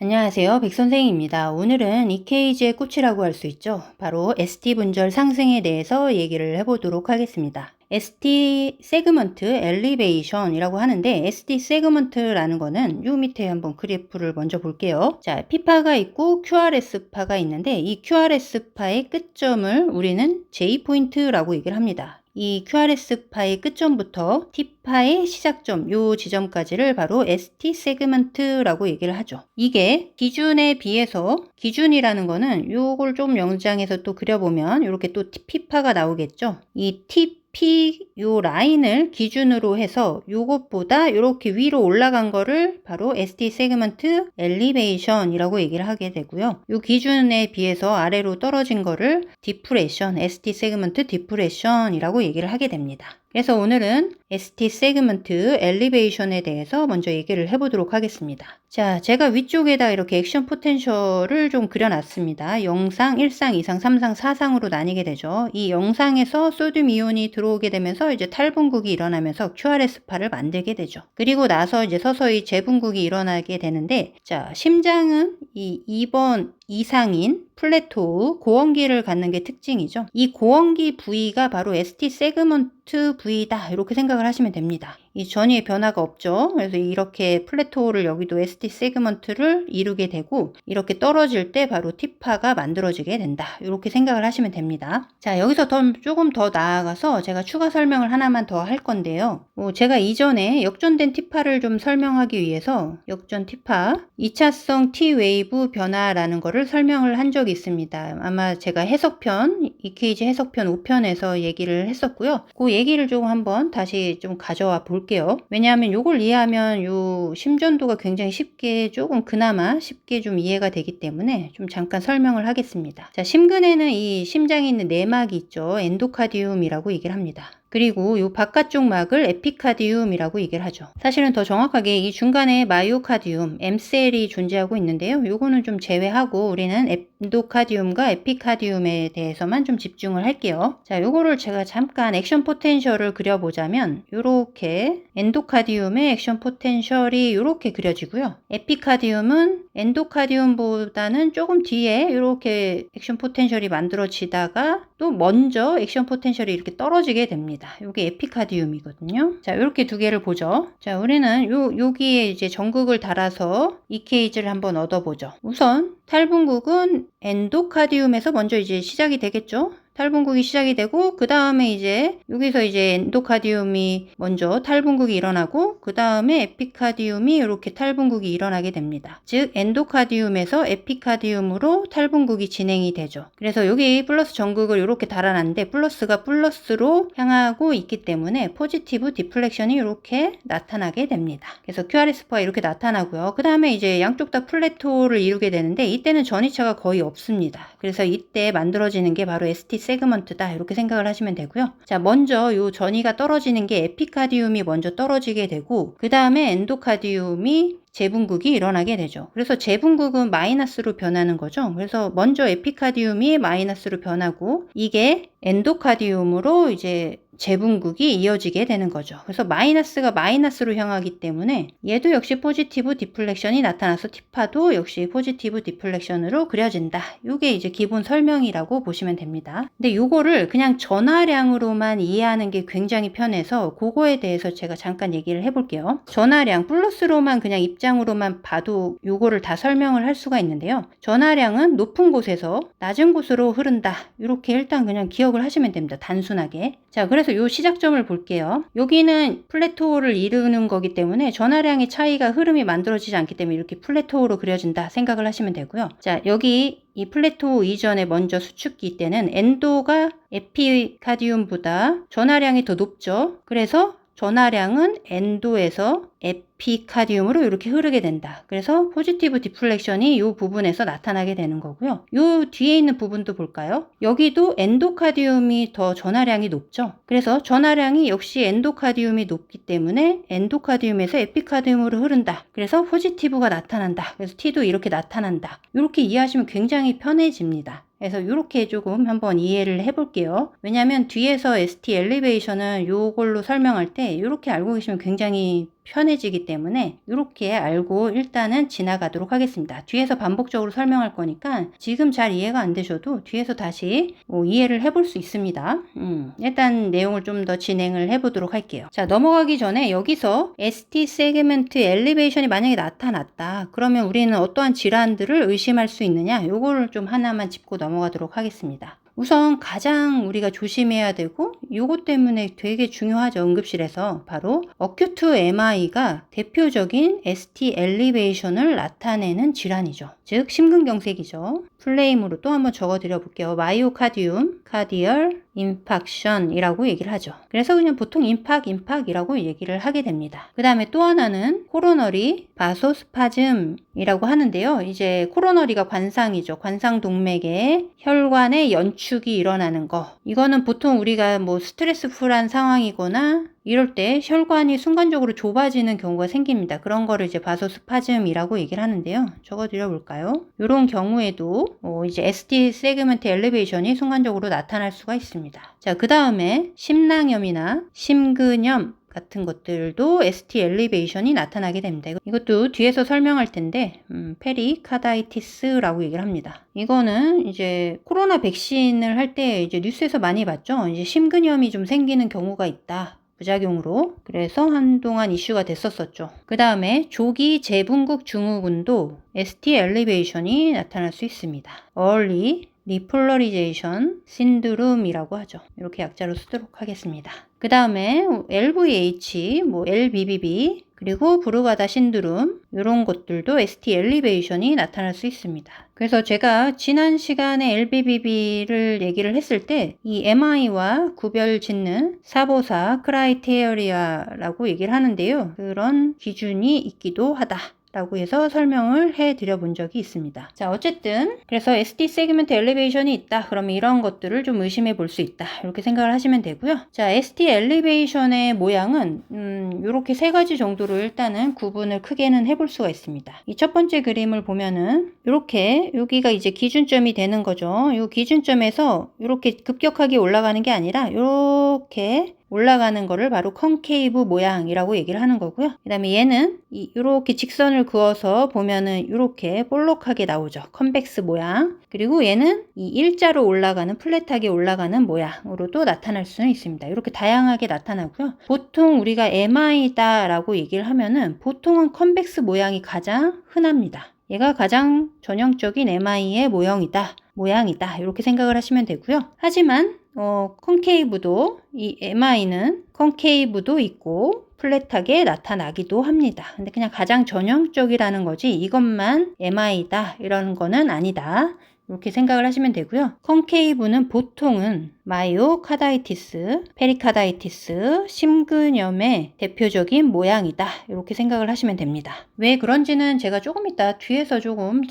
안녕하세요. 백선생입니다. 오늘은 EKG의 꽃이라고 할 수 있죠. 바로 ST 분절 상승에 대해서 얘기를 해보도록 하겠습니다. ST 세그먼트 엘리베이션이라고 하는데 ST 세그먼트라는 거는 요 밑에 한번 그래프를 먼저 볼게요. 자, P파가 있고 QRS파가 있는데 이 QRS파의 끝점을 우리는 J포인트라고 얘기를 합니다. 이 QRS파의 끝점부터 T파의 시작점 요 지점까지를 바로 ST 세그먼트라고 얘기를 하죠. 이게 기준에 비해서 기준이라는 거는 요걸 좀 연장해서 또 그려보면 이렇게 또 P파가 나오겠죠. 이 P 요 라인을 기준으로 해서 요것보다 이렇게 위로 올라간 거를 바로 ST 세그먼트 엘리베이션이라고 얘기를 하게 되고요. 요 기준에 비해서 아래로 떨어진 거를 디프레션, ST 세그먼트 디프레션이라고 얘기를 하게 됩니다. 그래서 오늘은 ST 세그먼트 엘리베이션에 대해서 먼저 얘기를 해보도록 하겠습니다. 자, 제가 위쪽에다 이렇게 액션 포텐셜을 좀 그려놨습니다. 0상, 1상, 2상, 3상, 4상으로 나뉘게 되죠. 이 0상에서 소듐 이온이 들어오게 되면서 이제 탈분국이 일어나면서 QRS파를 만들게 되죠. 그리고 나서 이제 서서히 재분국이 일어나게 되는데, 자, 심장은 이 2번 이상인 플래토우 고원기를 갖는 게 특징이죠. 이 고원기 부위가 바로 ST 세그먼트 부위다 이렇게 생각을 하시면 됩니다. 이 전위의 변화가 없죠. 그래서 이렇게 플래토우를 여기도 ST 세그먼트를 이루게 되고 이렇게 떨어질 때 바로 T파가 만들어지게 된다. 이렇게 생각을 하시면 됩니다. 자, 여기서 조금 더 나아가서 제가 추가 설명을 하나만 더 할 건데요. 제가 이전에 역전된 T파를 좀 설명하기 위해서 역전 T파 2차성 T웨이브 변화라는 거를 설명을 한 적이 있습니다. 아마 제가 해석편, EKG 해석편 5편에서 얘기를 했었고요. 그 얘기를 좀 한번 다시 좀 가져와 볼게요. 왜냐하면 이걸 이해하면 요 심전도가 굉장히 쉽게 그나마 쉽게 좀 이해가 되기 때문에 좀 잠깐 설명을 하겠습니다. 자, 심근에는 이 심장에 있는 내막이 있죠. 엔도카디움이라고 얘기를 합니다. 그리고 이 바깥쪽 막을 에피카디움이라고 얘기를 하죠. 사실은 더 정확하게 이 중간에 마이오카디움, M셀이 존재하고 있는데요. 요거는 좀 제외하고 우리는 엔도카디움과 에피카디움에 대해서만 좀 집중을 할게요. 자, 요거를 제가 잠깐 액션 포텐셜을 그려보자면 요렇게 엔도카디움의 액션 포텐셜이 요렇게 그려지고요. 에피카디움은 엔도카디움보다는 조금 뒤에 이렇게 액션 포텐셜이 만들어지다가 또 먼저 액션 포텐셜이 이렇게 떨어지게 됩니다. 이게 에피카디움이거든요. 자, 이렇게 두 개를 보죠. 자, 우리는 여기에 이제 전극을 달아서 EKG를 한번 얻어보죠. 우선 탈분국은 엔도카디움에서 먼저 이제 시작이 되겠죠. 탈분국이 시작이 되고 그 다음에 이제 여기서 이제 엔도카디움이 먼저 탈분국이 일어나고 그 다음에 에피카디움이 이렇게 탈분국이 일어나게 됩니다. 즉 엔도카디움에서 에피카디움으로 탈분국이 진행이 되죠. 그래서 여기 플러스 전극을 이렇게 달아놨는데 플러스가 플러스로 향하고 있기 때문에 포지티브 디플렉션이 이렇게 나타나게 됩니다. 그래서 QRS파가 이렇게 나타나고요. 그 다음에 이제 양쪽 다 플래토를 이루게 되는데 이때는 전이차가 거의 없습니다. 그래서 이때 만들어지는 게 바로 ST 세그먼트다 이렇게 생각을 하시면 되고요. 자, 먼저 요 전이가 떨어지는 게 에피카디움이 먼저 떨어지게 되고 그 다음에 엔도카디움이 재분국이 일어나게 되죠. 그래서 재분국은 마이너스로 변하는 거죠. 그래서 먼저 에피카디움이 마이너스로 변하고 이게 엔도카디움으로 이제 재분국이 이어지게 되는 거죠. 그래서 마이너스가 마이너스로 향하기 때문에 얘도 역시 포지티브 디플렉션이 나타나서 T파도 역시 포지티브 디플렉션으로 그려진다. 이게 이제 기본 설명이라고 보시면 됩니다. 근데 요거를 그냥 전하량으로만 이해하는 게 굉장히 편해서 그거에 대해서 제가 잠깐 얘기를 해볼게요. 전하량 플러스로만 그냥 입장으로만 봐도 요거를 다 설명을 할 수가 있는데요. 전하량은 높은 곳에서 낮은 곳으로 흐른다. 이렇게 일단 그냥 기억을 하시면 됩니다. 단순하게. 자, 그래서 요 시작점을 볼게요. 여기는 플래토우를 이루는 거기 때문에 전하량의 차이가 흐름이 만들어지지 않기 때문에 이렇게 플래토우로 그려진다 생각을 하시면 되고요. 자, 여기 이 플래토우 이전에 먼저 수축기 때는 엔도가 에피카디움보다 전하량이 더 높죠. 그래서 전하량은 엔도에서 에피카디움으로 이렇게 흐르게 된다. 그래서 포지티브 디플렉션이 이 부분에서 나타나게 되는 거고요. 이 뒤에 있는 부분도 볼까요? 여기도 엔도카디움이 더 전하량이 높죠. 그래서 전하량이 역시 엔도카디움이 높기 때문에 엔도카디움에서 에피카디움으로 흐른다. 그래서 포지티브가 나타난다. 그래서 T도 이렇게 나타난다. 이렇게 이해하시면 굉장히 편해집니다. 그래서 이렇게 조금 한번 이해를 해볼게요. 왜냐하면 뒤에서 ST 엘리베이션은 요걸로 설명할 때 이렇게 알고 계시면 굉장히 편해지기 때문에 이렇게 알고 일단은 지나가도록 하겠습니다. 뒤에서 반복적으로 설명할 거니까 지금 잘 이해가 안 되셔도 뒤에서 다시 이해를 해볼 수 있습니다. 일단 내용을 좀 더 진행을 해보도록 할게요. 자, 넘어가기 전에 여기서 ST 세그먼트 엘리베이션이 만약에 나타났다. 그러면 우리는 어떠한 질환들을 의심할 수 있느냐? 요거를 좀 하나만 짚고 넘어가도록 하겠습니다. 우선 가장 우리가 조심해야 되고 요것 때문에 되게 중요하죠. 응급실에서 바로 어큐트 MI가 대표적인 ST 엘리베이션을 나타내는 질환이죠. 즉 심근경색이죠. 플레임으로 또 한번 적어 드려 볼게요. 마이오카디움, 카디얼 임팍션이라고 얘기를 하죠. 그래서 그냥 보통 임팍이라고 얘기를 하게 됩니다. 그 다음에 또 하나는 코로너리 바소스파즘이라고 하는데요. 이제 코로너리가 관상이죠. 관상동맥에 혈관의 연축이 일어나는 거. 이거는 보통 우리가 뭐 스트레스풀한 상황이거나 이럴 때 혈관이 순간적으로 좁아지는 경우가 생깁니다. 그런 거를 이제 바소스파즘이라고 얘기를 하는데요. 적어 드려 볼까요? 이런 경우에도 이제 ST 세그먼트 엘리베이션이 순간적으로 나타날 수가 있습니다. 자, 그 다음에 심낭염이나 심근염 같은 것들도 ST 엘리베이션이 나타나게 됩니다. 이것도 뒤에서 설명할 텐데 페리카다이티스라고 얘기를 합니다. 이거는 이제 코로나 백신을 할 때 이제 뉴스에서 많이 봤죠. 이제 심근염이 좀 생기는 경우가 있다. 부작용으로. 그래서 한동안 이슈가 됐었었죠. 그 다음에 조기 재분국 증후군도 ST 엘리베이션이 나타날 수 있습니다. Early Repolarization Syndrome이라고 하죠. 이렇게 약자로 쓰도록 하겠습니다. 그 다음에 LVH, LBBB, 그리고 브루가다 신드롬 이런 것들도 ST 엘리베이션이 나타날 수 있습니다. 그래서 제가 지난 시간에 LBBB를 얘기를 했을 때 이 MI와 구별 짓는 사보사 크라이테리아라고 얘기를 하는데요. 그런 기준이 있기도 하다. 라고 해서 설명을 해드려 본 적이 있습니다. 자, 어쨌든 그래서 ST 세그먼트 엘리베이션이 있다. 그러면 이런 것들을 좀 의심해 볼 수 있다. 이렇게 생각을 하시면 되고요. 자, ST 엘리베이션의 모양은 이렇게 세 가지 정도로 일단은 구분을 크게는 해볼 수가 있습니다. 이 첫 번째 그림을 보면은 이렇게 여기가 이제 기준점이 되는 거죠. 이 기준점에서 이렇게 급격하게 올라가는 게 아니라 이렇게 올라가는 거를 바로 컨케이브 모양이라고 얘기를 하는 거고요. 그 다음에 얘는 이렇게 직선을 그어서 보면은 이렇게 볼록하게 나오죠. 컨벡스 모양. 그리고 얘는 이 일자로 올라가는 플랫하게 올라가는 모양으로도 나타날 수는 있습니다. 이렇게 다양하게 나타나고요. 보통 우리가 MI다 라고 얘기를 하면은 보통은 컨벡스 모양이 가장 흔합니다. 얘가 가장 전형적인 MI의 모양이다 이렇게 생각을 하시면 되고요. 하지만 컨케이브도 이 MI는 컨케이브도 있고 플랫하게 나타나기도 합니다. 근데 그냥 가장 전형적이라는 거지 이것만 MI다 이런 거는 아니다. 이렇게 생각을 하시면 되고요. 컨케이브는 보통은 마이오카다이티스, 페리카다이티스, 심근염의 대표적인 모양이다. 이렇게 생각을 하시면 됩니다. 왜 그런지는 제가 조금 이따 뒤에서 조금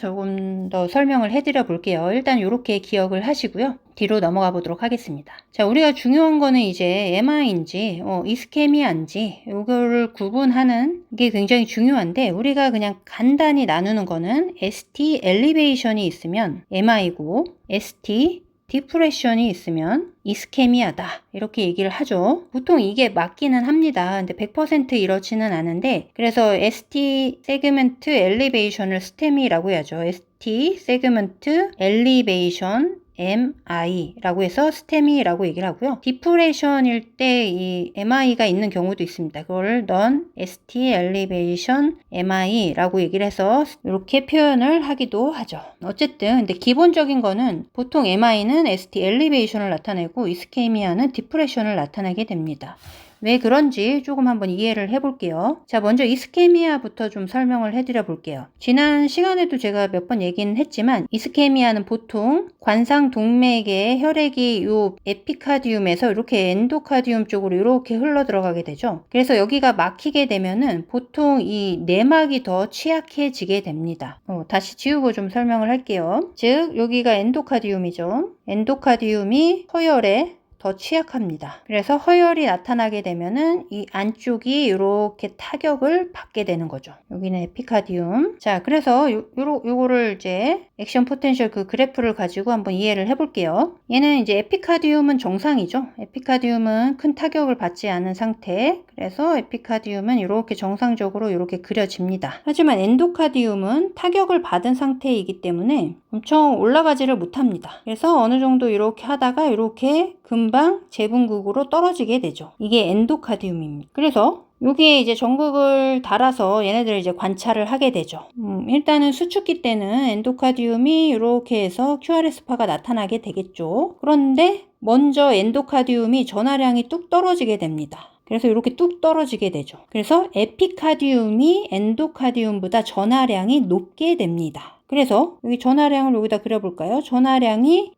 더 설명을 해드려 볼게요. 일단 이렇게 기억을 하시고요. 뒤로 넘어가 보도록 하겠습니다. 자, 우리가 중요한 거는 이제 MI인지 이스케미아인지 이거를 구분하는 게 굉장히 중요한데 우리가 그냥 간단히 나누는 거는 ST 엘리베이션이 있으면 MI고 ST 디프레션이 있으면 이스케미아다 이렇게 얘기를 하죠. 보통 이게 맞기는 합니다. 근데 100% 이렇지는 않은데 그래서 ST 세그먼트 엘리베이션을 스테미라고 해야죠. ST 세그먼트 엘리베이션 MI라고 해서 스테미라고 얘기를 하고요. 디프레션일 때 이 MI가 있는 경우도 있습니다. 그걸 non ST elevation MI라고 얘기를 해서 이렇게 표현을 하기도 하죠. 어쨌든 근데 기본적인 거는 보통 MI는 ST elevation을 나타내고 이스케미아는 디프레션을 나타내게 됩니다. 왜 그런지 조금 한번 이해를 해볼게요. 자, 먼저 이스케미아부터 좀 설명을 해드려 볼게요. 지난 시간에도 제가 몇 번 얘기는 했지만 이스케미아는 보통 관상동맥의 혈액이 요 에피카디움에서 이렇게 엔도카디움 쪽으로 이렇게 흘러 들어가게 되죠. 그래서 여기가 막히게 되면은 보통 이 내막이 더 취약해지게 됩니다. 다시 지우고 좀 설명을 할게요. 즉 여기가 엔도카디움이죠. 엔도카디움이 서열에 더 취약합니다. 그래서 허열이 나타나게 되면은 이 안쪽이 이렇게 타격을 받게 되는 거죠. 여기는 에피카디움. 자, 그래서 요거를 이제 액션 포텐셜 그 그래프를 가지고 한번 이해를 해볼게요. 얘는 이제 에피카디움은 정상이죠. 에피카디움은 큰 타격을 받지 않은 상태. 그래서 에피카디움은 이렇게 정상적으로 이렇게 그려집니다. 하지만 엔도카디움은 타격을 받은 상태이기 때문에 엄청 올라가지를 못합니다. 그래서 어느 정도 이렇게 하다가 이렇게 금방 재분극으로 떨어지게 되죠. 이게 엔도카디움입니다. 그래서 여기에 이제 전극을 달아서 얘네들을 이제 관찰을 하게 되죠. 일단은 수축기 때는 엔도카디움이 이렇게 해서 QRS파가 나타나게 되겠죠. 그런데 먼저 엔도카디움이 전하량이 뚝 떨어지게 됩니다. 그래서 이렇게 뚝 떨어지게 되죠. 그래서 에피카디움이 엔도카디움보다 전하량이 높게 됩니다. 그래서 여기 전하량을 여기다 그려볼까요? 전하량이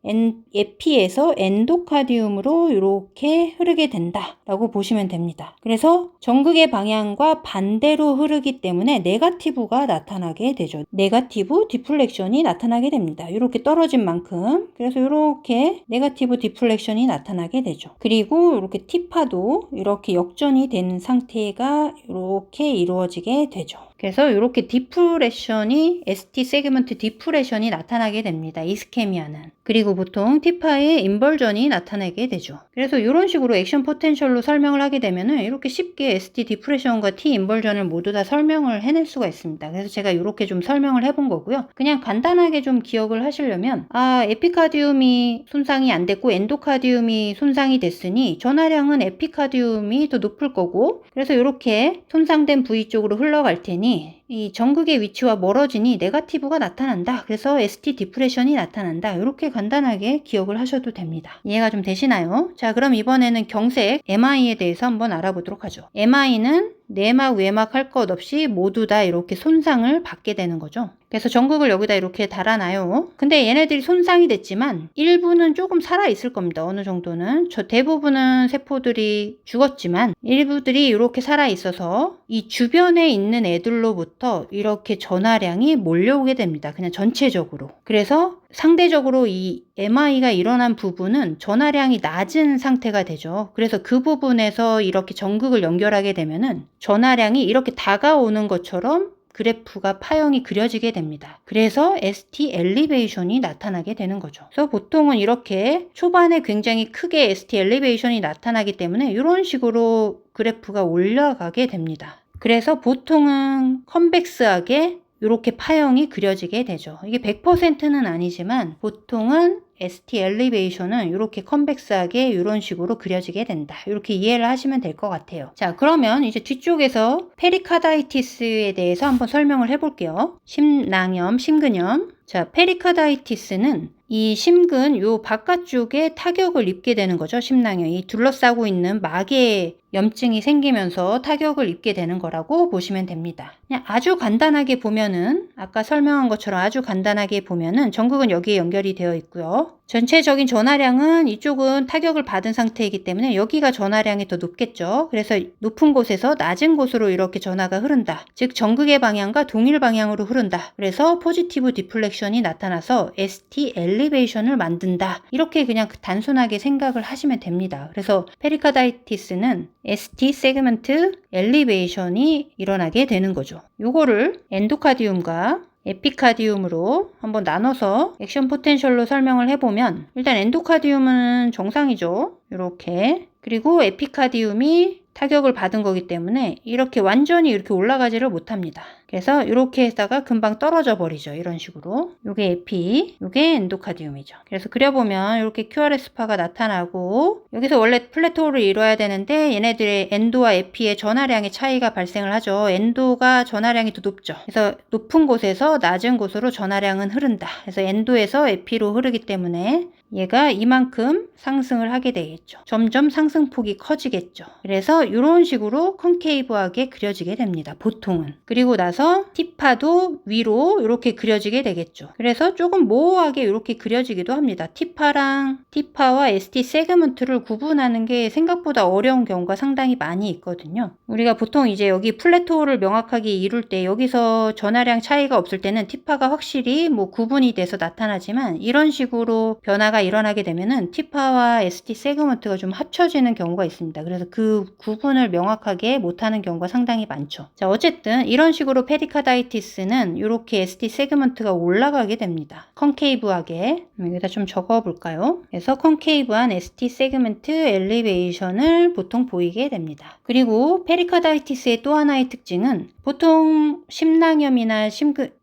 에피에서 엔도카디움으로 이렇게 흐르게 된다라고 보시면 됩니다. 그래서 전극의 방향과 반대로 흐르기 때문에 네거티브가 나타나게 되죠. 네거티브 디플렉션이 나타나게 됩니다. 이렇게 떨어진 만큼. 그래서 이렇게 네거티브 디플렉션이 나타나게 되죠. 그리고 이렇게 T파도 이렇게 역전이 된 상태가 이렇게 이루어지게 되죠. 그래서 이렇게 디프레션이 ST 세그먼트 디프레션이 나타나게 됩니다. 이스케미아는. 그리고 보통 T파의 인벌전이 나타나게 되죠. 그래서 이런 식으로 액션 포텐셜로 설명을 하게 되면은 이렇게 쉽게 ST 디프레션과 T 인벌전을 모두 다 설명을 해낼 수가 있습니다. 그래서 제가 이렇게 좀 설명을 해본 거고요. 그냥 간단하게 좀 기억을 하시려면 에피카디움이 손상이 안 됐고 엔도카디움이 손상이 됐으니 전하량은 에피카디움이 더 높을 거고 그래서 이렇게 손상된 부위 쪽으로 흘러갈 테니 이 전극의 위치와 멀어지니 네거티브가 나타난다. 그래서 ST 디프레션이 나타난다. 이렇게 간단하게 기억을 하셔도 됩니다. 이해가 좀 되시나요? 자, 그럼 이번에는 경색 MI에 대해서 한번 알아보도록 하죠. MI는 내막, 외막 할 것 없이 모두 다 이렇게 손상을 받게 되는 거죠. 그래서 전극을 여기다 이렇게 달아놔요. 근데 얘네들이 손상이 됐지만 일부는 조금 살아있을 겁니다. 어느 정도는. 대부분은 세포들이 죽었지만 일부들이 이렇게 살아있어서 이 주변에 있는 애들로부터 이렇게 전하량이 몰려오게 됩니다. 그냥 전체적으로. 그래서 상대적으로 이 MI가 일어난 부분은 전하량이 낮은 상태가 되죠. 그래서 그 부분에서 이렇게 전극을 연결하게 되면은 전하량이 이렇게 다가오는 것처럼 그래프가 파형이 그려지게 됩니다. 그래서 ST 엘리베이션이 나타나게 되는 거죠. 그래서 보통은 이렇게 초반에 굉장히 크게 ST 엘리베이션이 나타나기 때문에 이런 식으로 그래프가 올라가게 됩니다. 그래서 보통은 컨벡스하게 이렇게 파형이 그려지게 되죠. 이게 100%는 아니지만 보통은 ST 엘리베이션은 이렇게 컨벡스하게 이런 식으로 그려지게 된다. 이렇게 이해를 하시면 될 것 같아요. 자, 그러면 이제 뒤쪽에서 페리카다이티스에 대해서 한번 설명을 해볼게요. 심낭염, 심근염. 자, 페리카다이티스는 이 심근 요 바깥쪽에 타격을 입게 되는 거죠. 심낭염이 둘러싸고 있는 막에 염증이 생기면서 타격을 입게 되는 거라고 보시면 됩니다. 그냥 아주 간단하게 보면은 아까 설명한 것처럼 아주 간단하게 보면은 전극은 여기에 연결이 되어 있고요. 전체적인 전하량은 이쪽은 타격을 받은 상태이기 때문에 여기가 전하량이 더 높겠죠. 그래서 높은 곳에서 낮은 곳으로 이렇게 전하가 흐른다. 즉 전극의 방향과 동일 방향으로 흐른다. 그래서 포지티브 디플렉션이 나타나서 ST 엘리베이션을 만든다. 이렇게 그냥 단순하게 생각을 하시면 됩니다. 그래서 페리카다이티스는 ST 세그먼트 엘리베이션이 일어나게 되는 거죠. 요거를 엔도카디움과 에피카디움으로 한번 나눠서 액션 포텐셜로 설명을 해보면 일단 엔도카디움은 정상이죠. 이렇게. 그리고 에피카디움이 타격을 받은 거기 때문에 이렇게 완전히 이렇게 올라가지를 못합니다. 그래서 이렇게 했다가 금방 떨어져 버리죠. 이런 식으로. 요게 에피, 요게 엔도카디움이죠. 그래서 그려보면 이렇게 QRS파가 나타나고 여기서 원래 플래토를 이뤄야 되는데 얘네들의 엔도와 에피의 전하량의 차이가 발생을 하죠. 엔도가 전하량이 더 높죠. 그래서 높은 곳에서 낮은 곳으로 전하량은 흐른다. 그래서 엔도에서 에피로 흐르기 때문에 얘가 이만큼 상승을 하게 되겠죠. 점점 상승폭이 커지겠죠. 그래서 이런 식으로 컨케이브하게 그려지게 됩니다. 보통은. 그리고 나서 그래서 T파도 위로 이렇게 그려지게 되겠죠. 그래서 조금 모호하게 이렇게 그려지기도 합니다. T파와 ST 세그먼트를 구분하는 게 생각보다 어려운 경우가 상당히 많이 있거든요. 우리가 보통 이제 여기 플래토를 명확하게 이룰 때 여기서 전하량 차이가 없을 때는 T파가 확실히 뭐 구분이 돼서 나타나지만 이런 식으로 변화가 일어나게 되면은 T파와 ST 세그먼트가 좀 합쳐지는 경우가 있습니다. 그래서 그 구분을 명확하게 못하는 경우가 상당히 많죠. 자, 어쨌든 이런 식으로 페리카다이티스는 이렇게 ST 세그먼트가 올라가게 됩니다. 컨케이브하게. 여기다 좀 적어볼까요? 그래서 컨케이브한 ST 세그먼트 엘리베이션을 보통 보이게 됩니다. 그리고 페리카다이티스의 또 하나의 특징은 보통 심낭염이나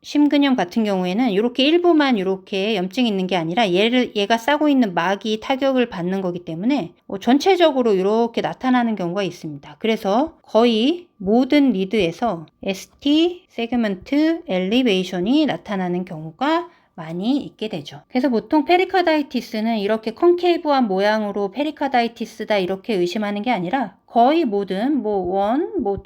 심근염 같은 경우에는 이렇게 일부만 이렇게 염증이 있는 게 아니라 얘가 싸고 있는 막이 타격을 받는 거기 때문에 전체적으로 이렇게 나타나는 경우가 있습니다. 그래서 거의 모든 리드에서 ST 세그먼트 엘리베이션이 나타나는 경우가 많이 있게 되죠. 그래서 보통 페리카다이티스는 이렇게 컨케이브한 모양으로 페리카다이티스다 이렇게 의심하는 게 아니라 거의 모든 뭐 1, 뭐 2,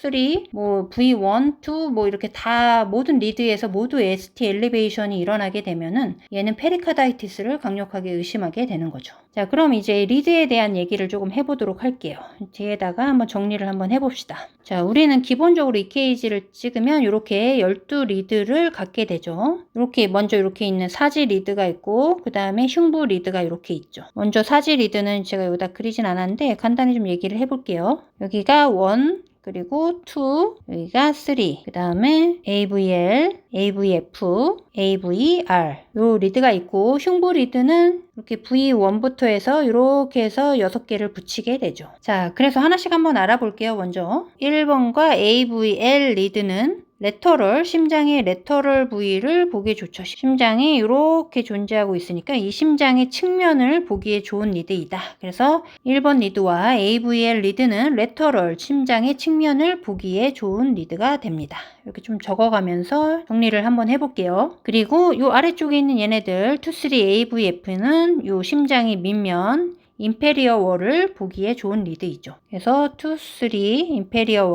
3, 뭐 V1, 2 뭐 이렇게 다 모든 리드에서 모두 ST 엘리베이션이 일어나게 되면은 얘는 페리카다이티스를 강력하게 의심하게 되는 거죠. 자, 그럼 이제 리드에 대한 얘기를 조금 해보도록 할게요. 뒤에다가 한번 정리를 한번 해봅시다. 자, 우리는 기본적으로 EKG를 찍으면 이렇게 12리드를 갖게 되죠. 이렇게 먼저 이렇게 있는 사지 리드가 있고 그 다음에 흉부 리드가 이렇게 있죠. 먼저 사지 리드는 제가 여기다 그리진 않았는데 간단히 좀 얘기를 해볼게요. 여기가 1, 그리고 2, 여기가 3, 그 다음에 AVL, AVF, AVR 요 리드가 있고 흉부 리드는 이렇게 V1부터 해서 이렇게 해서 6개를 붙이게 되죠. 자, 그래서 하나씩 한번 알아볼게요. 먼저 1번과 AVL 리드는 레터럴, 심장의 레터럴 부위를 보기에 좋죠. 심장이 이렇게 존재하고 있으니까 이 심장의 측면을 보기에 좋은 리드이다. 그래서 1번 리드와 AVL 리드는 레터럴, 심장의 측면을 보기에 좋은 리드가 됩니다. 이렇게 좀 적어가면서 정리를 한번 해볼게요. 그리고 이 아래쪽에 있는 얘네들 2, 3, AVF는 이 심장의 밑면 임페리어 월을 보기에 좋은 리드이죠. 그래서 2, 3 임페리어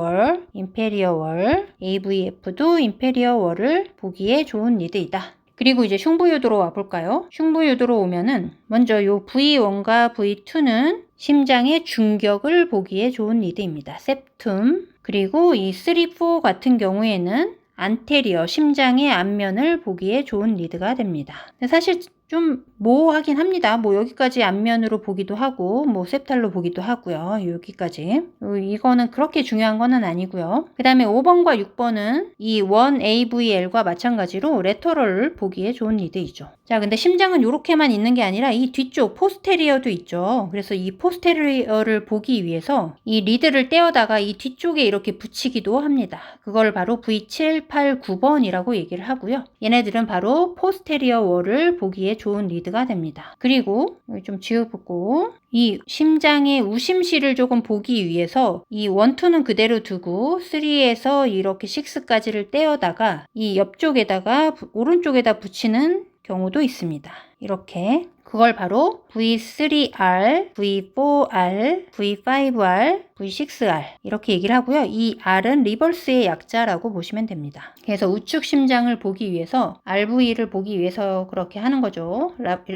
월, AVF도 임페리어 월을 보기에 좋은 리드이다. 그리고 이제 흉부유도로 와볼까요? 흉부유도로 오면은 먼저 요 V1과 V2는 심장의 중격을 보기에 좋은 리드입니다. septum. 그리고 이 3, 4 같은 경우에는 안테리어, 심장의 앞면을 보기에 좋은 리드가 됩니다. 사실 좀 모호하긴 합니다. 뭐 여기까지 앞면으로 보기도 하고 뭐 septal로 보기도 하고요. 여기까지. 이거는 그렇게 중요한 거는 아니고요. 그 다음에 5번과 6번은 이 1AVL과 마찬가지로 레터럴을 보기에 좋은 리드이죠. 자, 근데 심장은 이렇게만 있는 게 아니라 이 뒤쪽 포스테리어도 있죠. 그래서 이 포스테리어를 보기 위해서 이 리드를 떼어다가 이 뒤쪽에 이렇게 붙이기도 합니다. 그걸 바로 V7, 8, 9번이라고 얘기를 하고요. 얘네들은 바로 포스테리어 월을 보기에 좋은 리드가 됩니다. 그리고 여기 좀 지워보고 이 심장의 우심실을 조금 보기 위해서 이 1, 2는 그대로 두고 3에서 이렇게 6까지를 떼어다가 이 옆쪽에다가 오른쪽에다 붙이는 경우도 있습니다. 이렇게 그걸 바로 V3R, V4R, V5R, V6R 이렇게 얘기를 하고요. 이 R은 리버스의 약자라고 보시면 됩니다. 그래서 우측 심장을 보기 위해서 RV를 보기 위해서 그렇게 하는 거죠.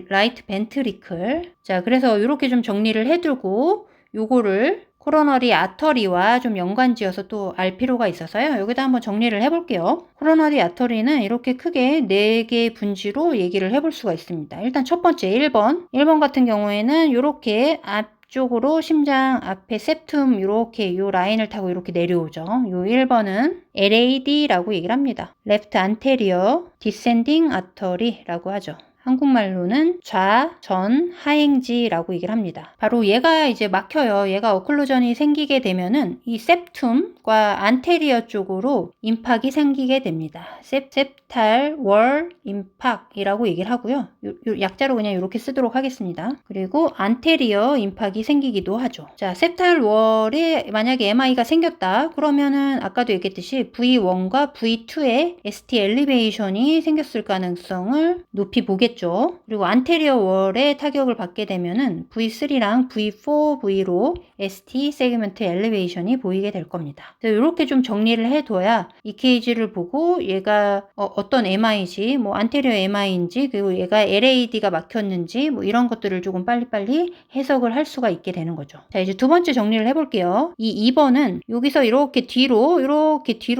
라이트 벤트리클. 자, 그래서 이렇게 좀 정리를 해두고 요거를 코로너리 아터리와 좀 연관지어서 또 알 필요가 있어서요. 여기다 한번 정리를 해볼게요. 코로너리 아터리는 이렇게 크게 4개의 분지로 얘기를 해볼 수가 있습니다. 일단 첫 번째 1번 같은 경우에는 이렇게 앞쪽으로 심장 앞에 septum 이렇게 요 라인을 타고 이렇게 내려오죠. 요 1번은 LAD라고 얘기를 합니다. Left Anterior Descending Artery라고 하죠. 한국말로는 좌전 하행지라고 얘기를 합니다. 바로 얘가 이제 막혀요. 얘가 어클루전이 생기게 되면은 이 septum과 안테리어 쪽으로 임팍이 생기게 됩니다. septal wall impact이라고 얘기를 하고요. 요 약자로 그냥 이렇게 쓰도록 하겠습니다. 그리고 안테리어 임팍이 생기기도 하죠. 자, septal wall에 만약에 MI가 생겼다. 그러면은 아까도 얘기했듯이 V1과 V2에 ST 엘리베이션이 생겼을 가능성을 높이 보게 있겠죠. 그리고 안테리어 월에 타격을 받게 되면은 V3랑 V4, V로 ST 세그먼트 엘리베이션이 보이게 될 겁니다. 이렇게 좀 정리를 해둬야 EKG를 보고 얘가 어떤 MI인지, 뭐 안테리어 MI인지, 그리고 얘가 LAD가 막혔는지, 뭐 이런 것들을 조금 빨리빨리 해석을 할 수가 있게 되는 거죠. 자, 이제 두 번째 정리를 해볼게요. 이 2번은 여기서 이렇게 뒤로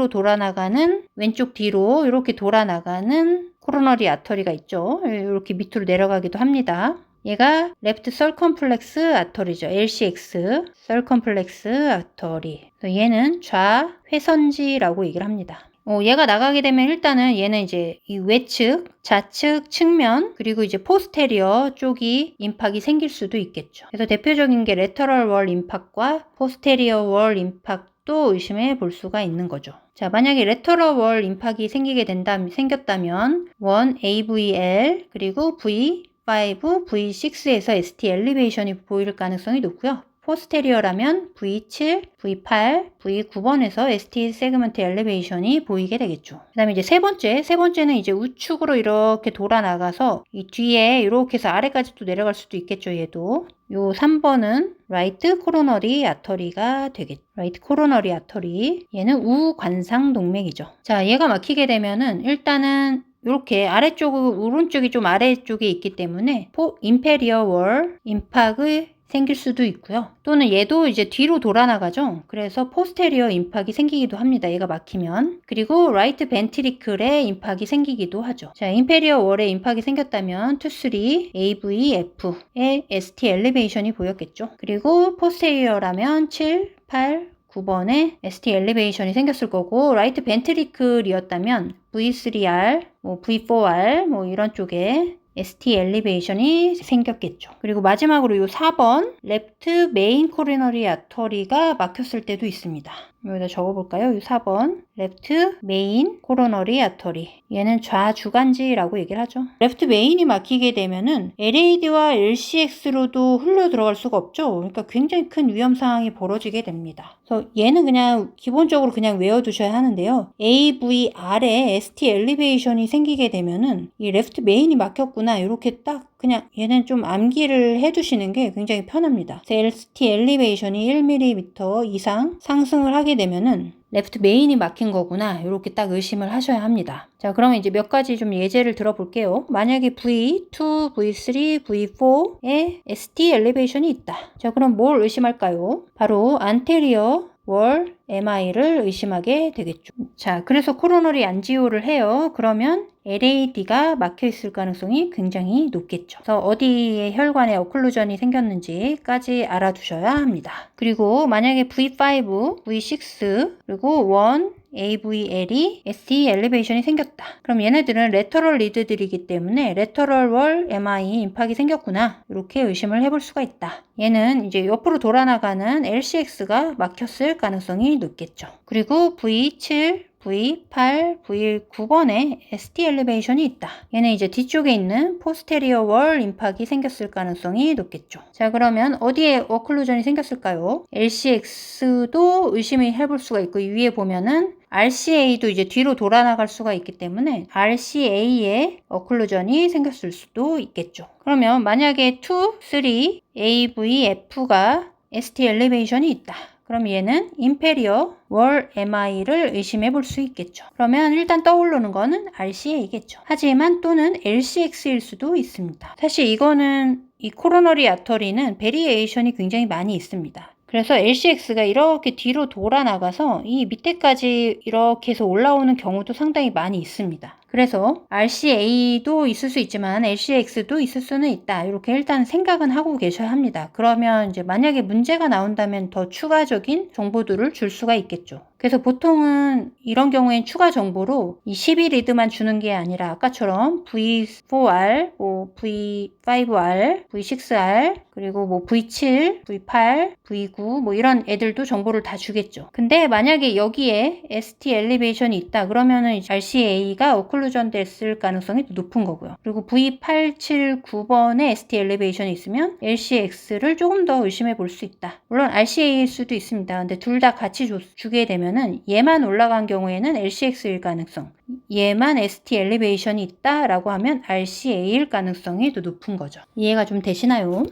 돌아나가는, 왼쪽 뒤로 이렇게 돌아나가는 코로너리 아터리가 있죠. 이렇게 밑으로 내려가기도 합니다. 얘가 레프트 설컴플렉스 아터리죠. LCX 설컴플렉스 아터리. 얘는 좌회선지라고 얘기를 합니다. 얘가 나가게 되면 일단은 얘는 이제 이 외측, 좌측 측면, 그리고 이제 포스테리어 쪽이 임팍이 생길 수도 있겠죠. 그래서 대표적인 게 레터럴 월 임팍과 포스테리어 월 임팍도 의심해 볼 수가 있는 거죠. 자, 만약에 레터럴 월 임팍이 생겼다면 1 AVL 그리고 V5, V6에서 ST 엘리베이션이 보일 가능성이 높고요. 포스테리어라면 V7, V8, V9번에서 ST 세그먼트 엘리베이션이 보이게 되겠죠. 그 다음에 이제 세 번째는 이제 우측으로 이렇게 돌아나가서 이 뒤에 이렇게 해서 아래까지 또 내려갈 수도 있겠죠, 얘도. 요 3번은 라이트 코로너리 아터리가 되겠죠. 라이트 코로너리 아터리. 얘는 우관상 동맥이죠. 자, 얘가 막히게 되면은 일단은 이렇게 오른쪽이 좀 아래쪽에 있기 때문에 임페리어 월 임팍의 생길 수도 있고요. 또는 얘도 이제 뒤로 돌아나가죠. 그래서 포스테리어 임팍이 생기기도 합니다. 얘가 막히면. 그리고 라이트 벤트리클에 임팍이 생기기도 하죠. 자, 임페리어 월에 임팍이 생겼다면 2, 3, AVF에 ST 엘리베이션이 보였겠죠. 그리고 포스테리어라면 7, 8, 9번에 ST 엘리베이션이 생겼을 거고, 라이트 벤트리클이었다면 V3R, V4R 이런 쪽에 ST 엘리베이션이 생겼겠죠. 그리고 마지막으로 이 4번 레프트 메인 코로너리 아터리가 막혔을 때도 있습니다. 여기다 적어볼까요? 이 4번 레프트 메인 코로너리 아터리. 얘는 좌주간지라고 얘기를 하죠. 레프트 메인이 막히게 되면은 LAD와 LCX로도 흘러 들어갈 수가 없죠. 그러니까 굉장히 큰 위험 상황이 벌어지게 됩니다. 그래서 얘는 그냥 기본적으로 그냥 외워두셔야 하는데요. AVR에 ST 엘리베이션이 생기게 되면은 이 레프트 메인이 막혔구나, 이렇게 딱 그냥 얘는 좀 암기를 해두시는 게 굉장히 편합니다. ST 엘리베이션이 1mm 이상 상승을 하게 되면은 레프트 메인이 막힌 거구나, 이렇게 딱 의심을 하셔야 합니다. 자, 그러면 이제 몇 가지 좀 예제를 들어볼게요. 만약에 V2, V3, V4에 ST 엘리베이션이 있다. 자, 그럼 뭘 의심할까요? 바로 안테리어 월 MI를 의심하게 되겠죠. 자, 그래서 코로너리 안지오를 해요. 그러면 LAD가 막혀 있을 가능성이 굉장히 높겠죠. 그래서 어디에 혈관에 어클루전이 생겼는지까지 알아두셔야 합니다. 그리고 만약에 V5, V6, 그리고 1, AVL이 ST 엘리베이션이 생겼다. 그럼 얘네들은 레터럴 리드들이기 때문에 레터럴 월 MI 임팍이 생겼구나, 이렇게 의심을 해볼 수가 있다. 얘는 이제 옆으로 돌아나가는 LCX가 막혔을 가능성이 높겠죠. 그리고 V7, V8, V9번에 ST 엘리베이션이 있다. 얘는 이제 뒤쪽에 있는 포스테리어 월 임팍이 생겼을 가능성이 높겠죠. 자, 그러면 어디에 어클루전이 생겼을까요? LCX도 의심을 해볼 수가 있고, 위에 보면은 RCA도 이제 뒤로 돌아나갈 수가 있기 때문에 RCA에 어클루전이 생겼을 수도 있겠죠. 그러면 만약에 2, 3, AVF가 ST 엘리베이션이 있다. 그럼 얘는 임페리어 월 MI를 의심해 볼 수 있겠죠. 그러면 일단 떠오르는 거는 RCA겠죠. 하지만 또는 LCX일 수도 있습니다. 사실 이거는 이 코로너리 아터리는 베리에이션이 굉장히 많이 있습니다. 그래서 LCX가 이렇게 뒤로 돌아나가서 이 밑에까지 이렇게 해서 올라오는 경우도 상당히 많이 있습니다. 그래서 RCA도 있을 수 있지만 LCX도 있을 수는 있다, 이렇게 일단 생각은 하고 계셔야 합니다. 그러면 이제 만약에 문제가 나온다면 더 추가적인 정보들을 줄 수가 있겠죠. 그래서 보통은 이런 경우엔 추가 정보로 이 12리드만 주는 게 아니라 아까처럼 V4R, V5R, V6R, 그리고 V7, V8, V9 이런 애들도 정보를 다 주겠죠. 근데 만약에 여기에 ST 엘리베이션이 있다 그러면은 RCA가 어클루전 됐을 가능성이 높은 거고요. 그리고 V8, 7, 9번에 ST 엘리베이션이 있으면 LCX를 조금 더 의심해 볼 수 있다. 물론 RCA일 수도 있습니다. 근데 둘 다 같이 주게 되면 되면은 얘만 올라간 경우에는 LCX일 가능성, 얘만 ST 엘리베이션이 있다라고 하면 RCA일 가능성이 더 높은 거죠. 이해가 좀 되시나요?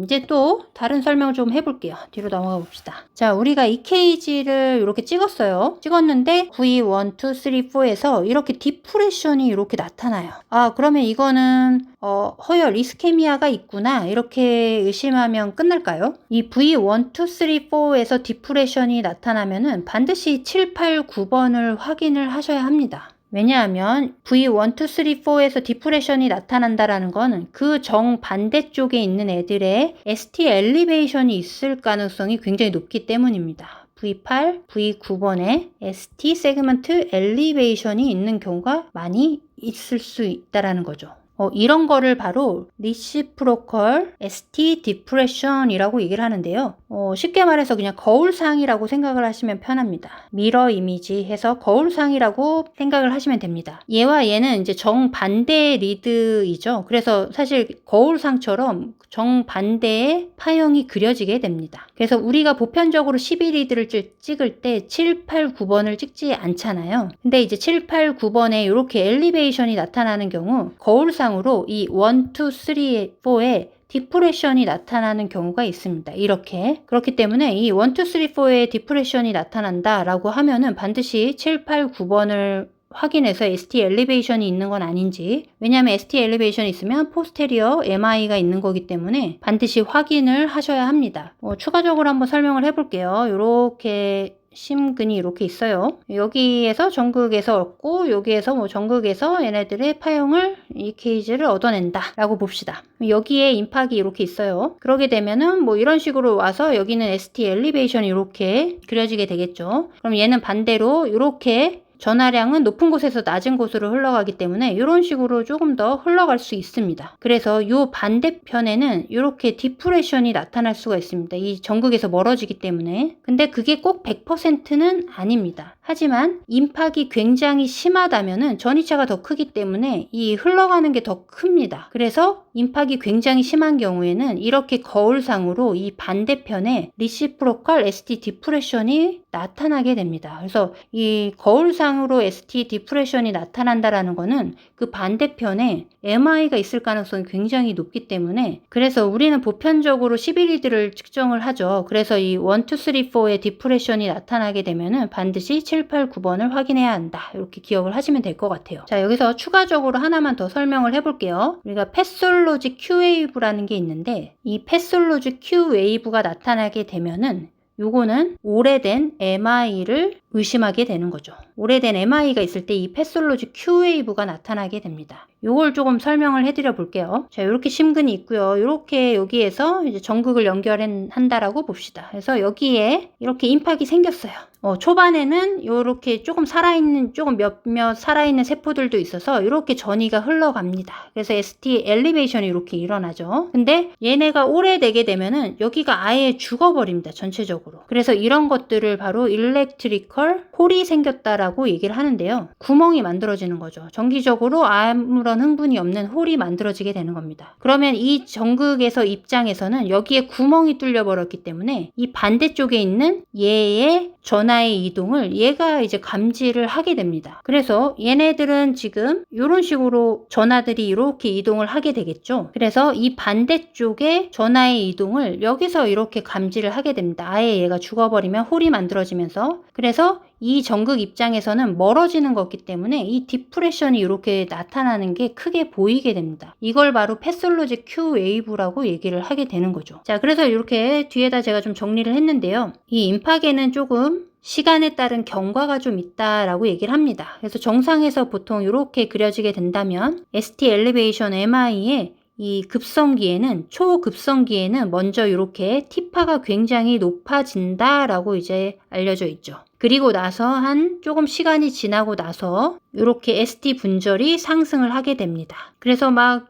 이제 또 다른 설명을 좀 해볼게요. 뒤로 넘어가 봅시다. 자, 우리가 EKG를 이렇게 찍었어요. 찍었는데 V1, 2, 3, 4에서 이렇게 디프레션이 이렇게 나타나요. 아, 그러면 이거는 허혈 이스케미아가 있구나 이렇게 의심하면 끝날까요? 이 V1, 2, 3, 4에서 디프레션이 나타나면은 반드시 7, 8, 9번을 확인을 하셔야 합니다. 왜냐하면 V1, 2, 3, 4에서 디프레션이 나타난다라는 거는 그 정반대쪽에 있는 애들의 ST 엘리베이션이 있을 가능성이 굉장히 높기 때문입니다. V8, V9번에 ST 세그먼트 엘리베이션이 있는 경우가 많이 있을 수 있다라는 거죠. 이런 거를 바로 리시프로컬 ST 디프레션이라고 얘기를 하는데요. 쉽게 말해서 그냥 거울상이라고 생각을 하시면 편합니다. 미러 이미지 해서 거울상이라고 생각을 하시면 됩니다. 얘와 얘는 이제 정반대 리드이죠. 그래서 사실 거울상처럼 정반대의 파형이 그려지게 됩니다. 그래서 우리가 보편적으로 12리드를 찍을 때 7, 8, 9번을 찍지 않잖아요. 근데 이제 7, 8, 9번에 이렇게 엘리베이션이 나타나는 경우 거울상으로 이 1, 2, 3, 4에 디프레션이 나타나는 경우가 있습니다. 이렇게. 그렇기 때문에 이 1, 2, 3, 4에 디프레션이 나타난다라고 하면은 반드시 7, 8, 9번을 확인해서 ST 엘리베이션이 있는 건 아닌지, 왜냐하면 ST 엘리베이션이 있으면 포스테리어 MI가 있는 거기 때문에 반드시 확인을 하셔야 합니다. 추가적으로 한번 설명을 해볼게요. 이렇게 심근이 이렇게 있어요. 여기에서 정극에서 얻고 여기에서 뭐 정극에서 얘네들의 파형을 EKG를 얻어낸다 라고 봅시다. 여기에 임팍이 이렇게 있어요. 그러게 되면은 뭐 이런 식으로 와서 여기는 ST 엘리베이션이 이렇게 그려지게 되겠죠. 그럼 얘는 반대로 이렇게 전하량은 높은 곳에서 낮은 곳으로 흘러가기 때문에 이런 식으로 조금 더 흘러갈 수 있습니다. 그래서 이 반대편에는 이렇게 디프레션이 나타날 수가 있습니다. 이 정극에서 멀어지기 때문에. 근데 그게 꼭 100%는 아닙니다. 하지만 임팍이 굉장히 심하다면은 전이차가 더 크기 때문에 이 흘러가는 게 더 큽니다. 그래서 임팍이 굉장히 심한 경우에는 이렇게 거울상으로 이 반대편에 리시프로컬 ST 디프레션이 나타나게 됩니다. 그래서 이 거울상으로 ST 디프레션이 나타난다라는 거는 그 반대편에 MI가 있을 가능성이 굉장히 높기 때문에, 그래서 우리는 보편적으로 11리드를 측정을 하죠. 그래서 이 1, 2, 3, 4의 디프레션이 나타나게 되면은 반드시 7, 8, 9번을 확인해야 한다. 이렇게 기억을 하시면 될 것 같아요. 자, 여기서 추가적으로 하나만 더 설명을 해볼게요. 우리가 패솔로지 Q웨이브라는 게 있는데, 이 패솔로지 Q웨이브가 나타나게 되면은 요거는 오래된 MI를 의심하게 되는 거죠. 오래된 MI가 있을 때 이 패솔로지 Q웨이브가 나타나게 됩니다. 요걸 조금 설명을 해드려 볼게요. 자, 이렇게 심근이 있고요. 이렇게 여기에서 이제 정극을 연결한다라고 봅시다. 그래서 여기에 이렇게 임팍이 생겼어요. 초반에는 이렇게 조금 살아있는, 조금 몇몇 살아있는 세포들도 있어서 이렇게 전이가 흘러갑니다. 그래서 ST 엘리베이션이 이렇게 일어나죠. 근데 얘네가 오래되게 되면은 여기가 아예 죽어버립니다. 전체적으로. 그래서 이런 것들을 바로 일렉트리컬 홀이 생겼다라고 얘기를 하는데요. 구멍이 만들어지는 거죠. 정기적으로 아무런 흥분이 없는 홀이 만들어지게 되는 겁니다. 그러면 이 정극에서 입장에서는 여기에 구멍이 뚫려버렸기 때문에 이 반대쪽에 있는 얘의 전하의 이동을 얘가 이제 감지를 하게 됩니다. 그래서 얘네들은 지금 이런 식으로 전하들이 이렇게 이동을 하게 되겠죠. 그래서 이 반대쪽의 전하의 이동을 여기서 이렇게 감지를 하게 됩니다. 아예 얘가 죽어버리면 홀이 만들어지면서. 그래서 이 정극 입장에서는 멀어지는 거기 때문에 이 디프레션이 이렇게 나타나는 게 크게 보이게 됩니다. 이걸 바로 패솔로지 Q 웨이브라고 얘기를 하게 되는 거죠. 자, 그래서 이렇게 뒤에다 제가 좀 정리를 했는데요. 이 임팍에는 조금 시간에 따른 경과가 좀 있다라고 얘기를 합니다. 그래서 정상에서 보통 이렇게 그려지게 된다면 ST 엘리베이션 MI의 이 급성기에는, 초급성기에는 먼저 이렇게 T파가 굉장히 높아진다라고 이제 알려져 있죠. 그리고 나서 한 조금 시간이 지나고 나서 이렇게 ST 분절이 상승을 하게 됩니다. 그래서 막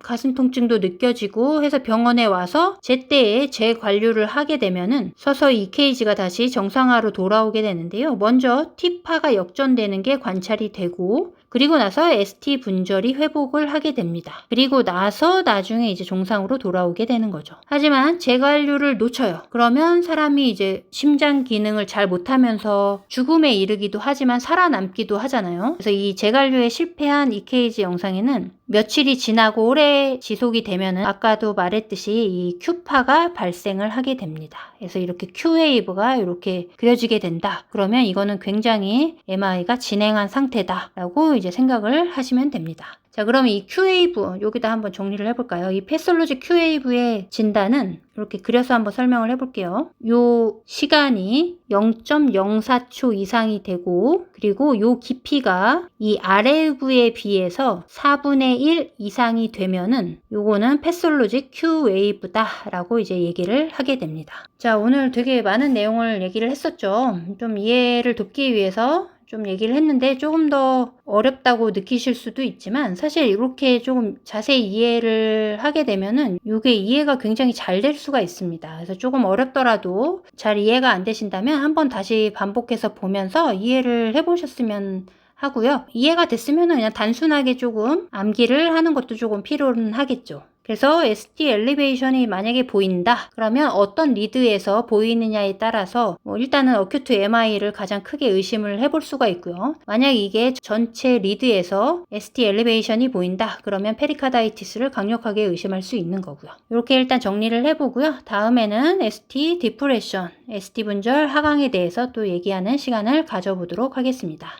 가슴 통증도 느껴지고 해서 병원에 와서 제때에 재관류를 하게 되면은 서서히 EKG가 다시 정상화로 돌아오게 되는데요. 먼저 T파가 역전되는 게 관찰이 되고 그리고 나서 ST 분절이 회복을 하게 됩니다. 그리고 나서 나중에 이제 정상으로 돌아오게 되는 거죠. 하지만 제관류를 놓쳐요. 그러면 사람이 이제 심장 기능을 잘 못하면서 죽음에 이르기도 하지만 살아남기도 하잖아요. 그래서 이 제관류에 실패한 EKG 영상에는 며칠이 지나고 오래 지속이 되면은 아까도 말했듯이 이 Q파가 발생을 하게 됩니다. 그래서 이렇게 Q웨이브가 이렇게 그려지게 된다. 그러면 이거는 굉장히 MI가 진행한 상태다라고 이제 생각을 하시면 됩니다. 자, 그럼 이 Q웨이브 여기다 한번 정리를 해볼까요? 이 패솔로지 Q웨이브의 진단은 이렇게 그려서 한번 설명을 해볼게요. 요 시간이 0.04초 이상이 되고 그리고 요 깊이가 이 아래부에 비해서 4분의 1 이상이 되면은 요거는 패솔로지 Q웨이브다 라고 이제 얘기를 하게 됩니다. 자, 오늘 되게 많은 내용을 얘기를 했었죠. 좀 이해를 돕기 위해서 좀 얘기를 했는데 조금 더 어렵다고 느끼실 수도 있지만 사실 이렇게 조금 자세히 이해를 하게 되면은 이게 이해가 굉장히 잘 될 수가 있습니다. 그래서 조금 어렵더라도 잘 이해가 안 되신다면 한번 다시 반복해서 보면서 이해를 해보셨으면 하고요. 이해가 됐으면 그냥 단순하게 조금 암기를 하는 것도 조금 필요는 하겠죠. 그래서 ST 엘리베이션이 만약에 보인다 그러면 어떤 리드에서 보이느냐에 따라서 일단은 어큐트 MI를 가장 크게 의심을 해볼 수가 있고요. 만약 이게 전체 리드에서 ST 엘리베이션이 보인다 그러면 페리카다이티스를 강력하게 의심할 수 있는 거고요. 이렇게 일단 정리를 해보고요. 다음에는 ST 디프레션, ST 분절 하강에 대해서 또 얘기하는 시간을 가져보도록 하겠습니다.